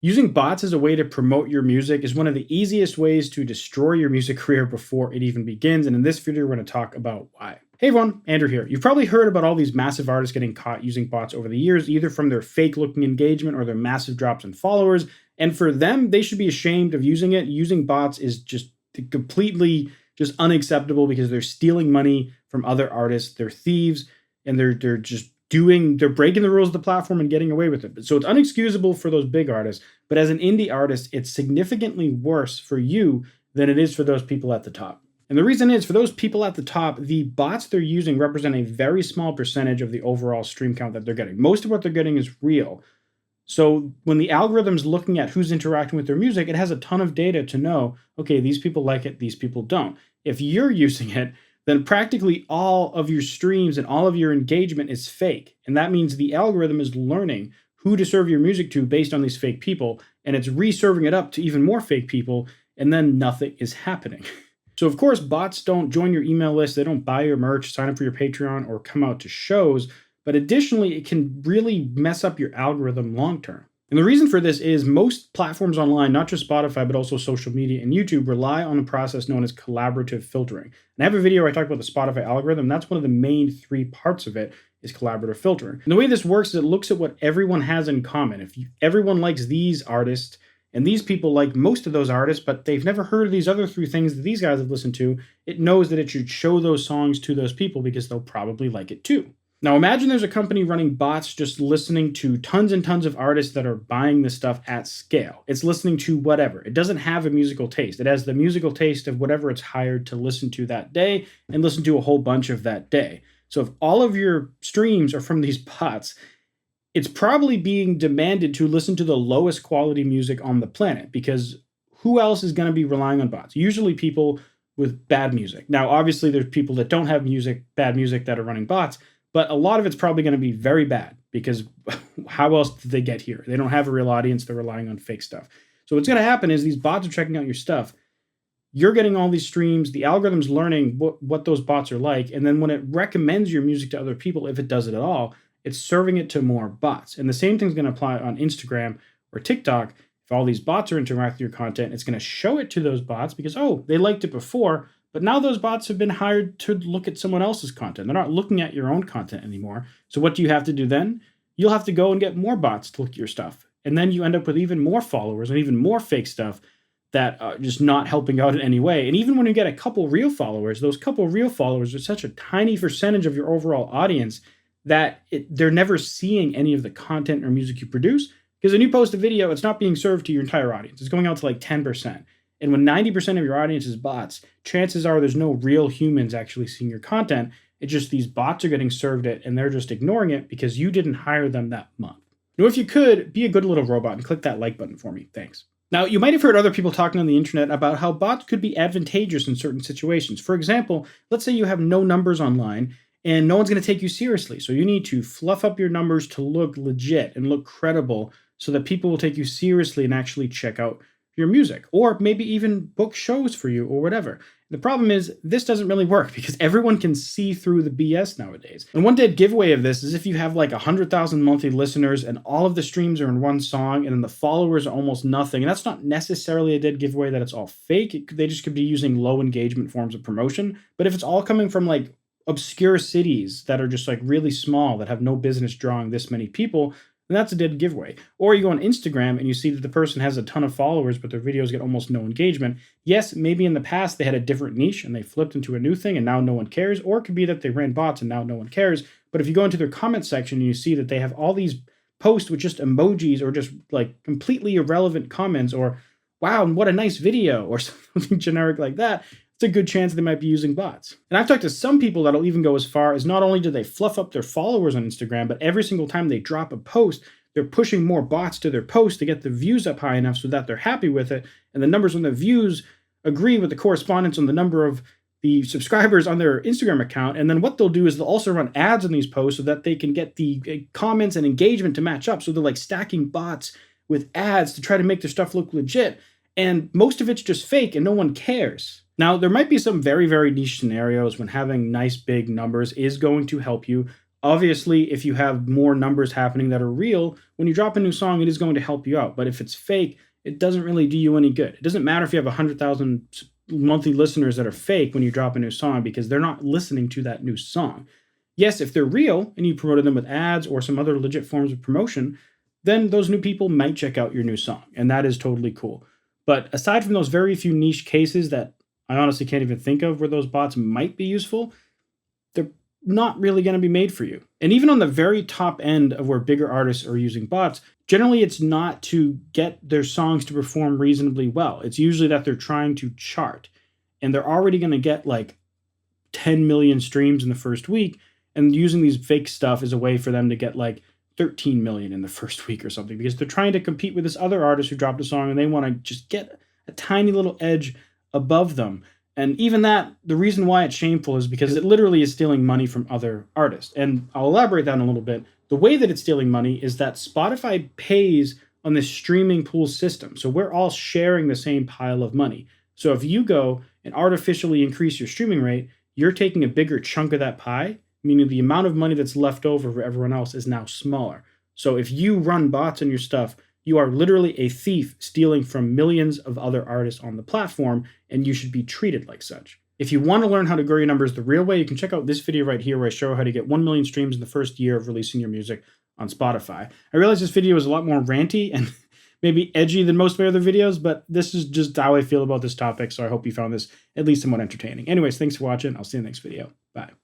Using bots as a way to promote your music is one of the easiest ways to destroy your music career before it even begins. And in this video, we're going to talk about why. Hey everyone, Andrew here. You've probably heard about all these massive artists getting caught using bots over the years, either from their fake looking engagement or their massive drops in followers. And for them, they should be ashamed of using it. Using bots is just completely just unacceptable because they're stealing money from other artists. They're thieves and they're breaking the rules of the platform and getting away with it. So it's unexcusable for those big artists, but as an indie artist, it's significantly worse for you than it is for those people at the top. And the reason is, for those people at the top, the bots they're using represent a very small percentage of the overall stream count that they're getting. Most of what they're getting is real. So when the algorithm's looking at who's interacting with their music, it has a ton of data to know, okay, these people like it, these people don't. If you're using it, then practically all of your streams and all of your engagement is fake. And that means the algorithm is learning who to serve your music to based on these fake people, and it's reserving it up to even more fake people, and then nothing is happening. So of course, bots don't join your email list, they don't buy your merch, sign up for your Patreon, or come out to shows, but additionally, it can really mess up your algorithm long term. And the reason for this is most platforms online, not just Spotify, but also social media and YouTube, rely on a process known as collaborative filtering. And I have a video where I talk about the Spotify algorithm. That's one of the main three parts of it is collaborative filtering. And the way this works is it looks at what everyone has in common. If everyone likes these artists, and these people like most of those artists, but they've never heard of these other three things that these guys have listened to, it knows that it should show those songs to those people because they'll probably like it too. Now imagine there's a company running bots just listening to tons and tons of artists that are buying this stuff at scale. It's listening to whatever. It doesn't have a musical taste. It has the musical taste of whatever it's hired to listen to that day and listen to a whole bunch of that day. So if all of your streams are from these bots, it's probably being demanded to listen to the lowest quality music on the planet because who else is going to be relying on bots? Usually people with bad music. Now, obviously there's people that don't have bad music that are running bots, but a lot of it's probably going to be very bad because how else did they get here? They don't have a real audience. They're relying on fake stuff. So what's going to happen is these bots are checking out your stuff. You're getting all these streams. The algorithm's learning what those bots are like. And then when it recommends your music to other people, if it does it at all, it's serving it to more bots. And the same thing's going to apply on Instagram or TikTok. If all these bots are interacting with your content, it's going to show it to those bots because, oh, they liked it before, but now those bots have been hired to look at someone else's content. They're not looking at your own content anymore. So what do you have to do then? You'll have to go and get more bots to look at your stuff. And then you end up with even more followers and even more fake stuff that are just not helping out in any way. And even when you get a couple real followers, those couple real followers are such a tiny percentage of your overall audience that they're never seeing any of the content or music you produce. Because when you post a video, it's not being served to your entire audience. It's going out to like 10%. And when 90% of your audience is bots, chances are there's no real humans actually seeing your content. It's just these bots are getting served it and they're just ignoring it because you didn't hire them that month. Now, if you could, be a good little robot and click that like button for me. Thanks. Now, you might have heard other people talking on the internet about how bots could be advantageous in certain situations. For example, let's say you have no numbers online and no one's going to take you seriously. So you need to fluff up your numbers to look legit and look credible so that people will take you seriously and actually check out your music, or maybe even book shows for you or whatever. The problem is this doesn't really work because everyone can see through the BS nowadays. And one dead giveaway of this is if you have like 100,000 monthly listeners and all of the streams are in one song and then the followers are almost nothing. And that's not necessarily a dead giveaway that it's all fake. They just could be using low engagement forms of promotion. But if it's all coming from like obscure cities that are just like really small that have no business drawing this many people, and that's a dead giveaway. Or you go on Instagram and you see that the person has a ton of followers, but their videos get almost no engagement. Yes, maybe in the past they had a different niche and they flipped into a new thing and now no one cares. Or it could be that they ran bots and now no one cares. But if you go into their comment section and you see that they have all these posts with just emojis or just like completely irrelevant comments or, wow, what a nice video or something generic like that, it's a good chance they might be using bots. And I've talked to some people that'll even go as far as not only do they fluff up their followers on Instagram, but every single time they drop a post, they're pushing more bots to their post to get the views up high enough so that they're happy with it. And the numbers on the views agree with the correspondence on the number of the subscribers on their Instagram account. And then what they'll do is they'll also run ads on these posts so that they can get the comments and engagement to match up. So they're like stacking bots with ads to try to make their stuff look legit. And most of it's just fake and no one cares. Now, there might be some very, very niche scenarios when having nice big numbers is going to help you. Obviously, if you have more numbers happening that are real, when you drop a new song, it is going to help you out. But if it's fake, it doesn't really do you any good. It doesn't matter if you have 100,000 monthly listeners that are fake when you drop a new song because they're not listening to that new song. Yes, if they're real and you promoted them with ads or some other legit forms of promotion, then those new people might check out your new song. And that is totally cool. But aside from those very few niche cases that I honestly can't even think of where those bots might be useful, they're not really going to be made for you. And even on the very top end of where bigger artists are using bots, generally it's not to get their songs to perform reasonably well. It's usually that they're trying to chart and they're already going to get like 10 million streams in the first week. And using these fake stuff is a way for them to get like 13 million in the first week or something because they're trying to compete with this other artist who dropped a song and they want to just get a tiny little edge above them. And even that, the reason why it's shameful is because it literally is stealing money from other artists. And I'll elaborate that in a little bit. The way that it's stealing money is that Spotify pays on this streaming pool system. So we're all sharing the same pile of money. So if you go and artificially increase your streaming rate, you're taking a bigger chunk of that pie, meaning the amount of money that's left over for everyone else is now smaller. So if you run bots on your stuff, you are literally a thief stealing from millions of other artists on the platform, and you should be treated like such. If you want to learn how to grow your numbers the real way, you can check out this video right here where I show how to get 1 million streams in the first year of releasing your music on Spotify. I realize this video is a lot more ranty and maybe edgy than most of my other videos, but this is just how I feel about this topic, so I hope you found this at least somewhat entertaining. Anyways, thanks for watching. I'll see you in the next video. Bye.